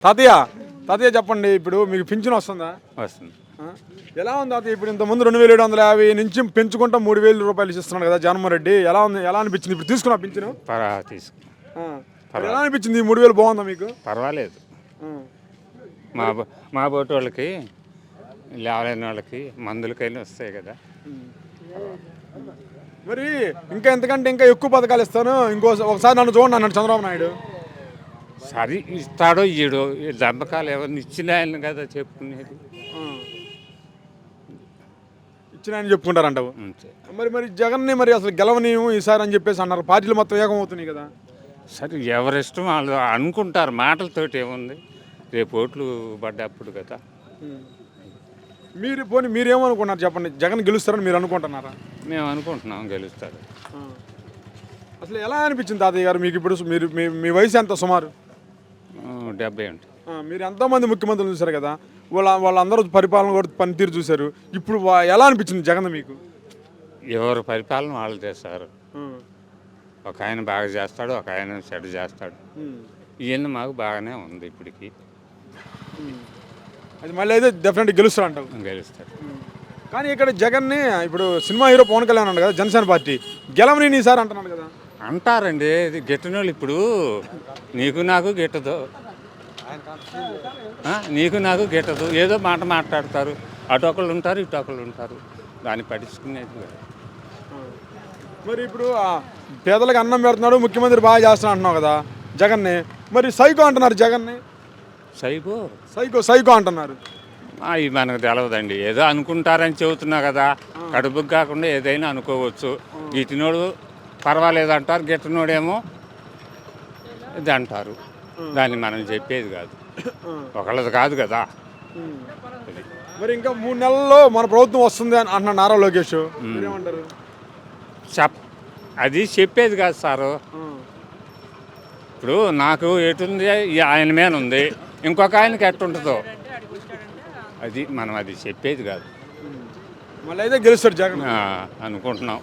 తాతయ్య తాతయ్య చెప్పండి, ఇప్పుడు మీకు పింఛన్ వస్తుందా? వస్తుంది. ఎలా ఉంది తాతయ్య? ఇప్పుడు ఇంతకుముందు 2750 నుంచి పెంచుకుంటా 3000 రూపాయలు ఇస్తున్నాడు కదా జగన్మోహన్ రెడ్డి. ఎలా ఉంది, ఎలా అనిపించింది ఇప్పుడు తీసుకున్నా పింఛను? తీసుకు ఎలా అనిపించింది? ఈ 3000 బాగుందా మీకు? పర్వాలేదు. మా బోటి వాళ్ళకి లేవలేని వాళ్ళకి మందులకైనా వస్తాయి కదా. మరి ఇంకా ఎంతకంటే ఇంకా ఎక్కువ పథకాలు ఇస్తాను, ఒకసారి నన్ను చూడండి అన్నాడు చంద్రబాబు నాయుడు. సరే ఇస్తాడో ఇయ్యడో, దెబ్బకాలు ఎవరిని ఇచ్చిన ఆయన కదా చెప్పుకునేది. ఇచ్చిన ఆయన చెప్పుకుంటారంటావు. మరి జగన్ని మరి అసలు గెలవనీయం ఈసారి అని చెప్పేసి అన్నారు. పార్టీలు మొత్తం ఏకం అవుతున్నాయి కదా. సరే ఎవరిష్టం వాళ్ళు అనుకుంటారు, మాటలతోటి ఏముంది. రేపు ఓట్లు పడ్డప్పుడు కదా. మీరేమనుకున్నారు చెప్పండి, జగన్ గెలుస్తారని మీరు అనుకుంటున్నారా? మేము అనుకుంటున్నాం గెలుస్తారు. అసలు ఎలా అనిపించింది తాతయ్య గారు మీకు? ఇప్పుడు మీ వయసు ఎంత సుమారు? 70 ఉంటుంది. మీరు ఎంతోమంది ముఖ్యమంత్రులు చూశారు కదా, వాళ్ళందరూ పరిపాలన కూడా పనితీరు చూశారు. ఇప్పుడు ఎలా అనిపించింది జగన్ మీకు? ఎవరు పరిపాలన వాళ్ళు చేస్తారు. ఒక ఆయన బాగా చేస్తాడు, ఒక ఆయన చెడు చేస్తాడు. ఇవన్నీ మాకు బాగానే ఉంది ఇప్పటికి. అది మళ్ళీ అయితే డెఫినెట్గా గెలుస్తాడు అంటావు? గెలుస్తాడు. కానీ ఇక్కడ జగన్ని ఇప్పుడు సినిమా హీరో పవన్ కళ్యాణ్ అన్నాడు కదా, జనసేన పార్టీ గెలవని ఈసారి అంటున్నాడు కదా. అంటారండి, ఇది గిట్టని వాళ్ళు. ఇప్పుడు నీకు నాకు గిట్టదు, నీకు నాకు గిట్టదు, ఏదో మాట మాట్లాడతారు. అటొకళ్ళు ఉంటారు, ఇటొకళ్ళు ఉంటారు. దాన్ని పట్టించుకునేది. మరి ఇప్పుడు పేదలకు అన్నం పెడుతున్నాడు, ముఖ్యమంత్రి బాగా చేస్తున్నాడు అంటున్నావు కదా జగన్ని. మరి సైకో అంటున్నారు జగన్ని. సైకో అంటున్నారు. అవి మనకు తెలవదండి, ఏదో అనుకుంటారని చెబుతున్నా కదా. కడుపుకు కాకుండా ఏదైనా అనుకోవచ్చు. గిట్టినోడు పర్వాలేదు అంటారు, గిట్టనోడేమో ఇది అంటారు. దాన్ని మనం చెప్పేది కాదు, ఒకళ్ళది కాదు కదా. మరి ఇంకా 3 నెలల్లో మన ప్రభుత్వం వస్తుంది అని అంటున్నాడు నారా లోకేష్. ఏమంటారు? అది చెప్పేది కాదు సారు. ఇప్పుడు నాకు ఎటుంది, ఆయన మీద ఉంది, ఇంకొక ఆయనకి ఎట్టుంటుందో అది మనం చెప్పేది కాదు. మళ్ళీ అయితే గెలుస్తాడు జగన్ అనుకుంటున్నాం.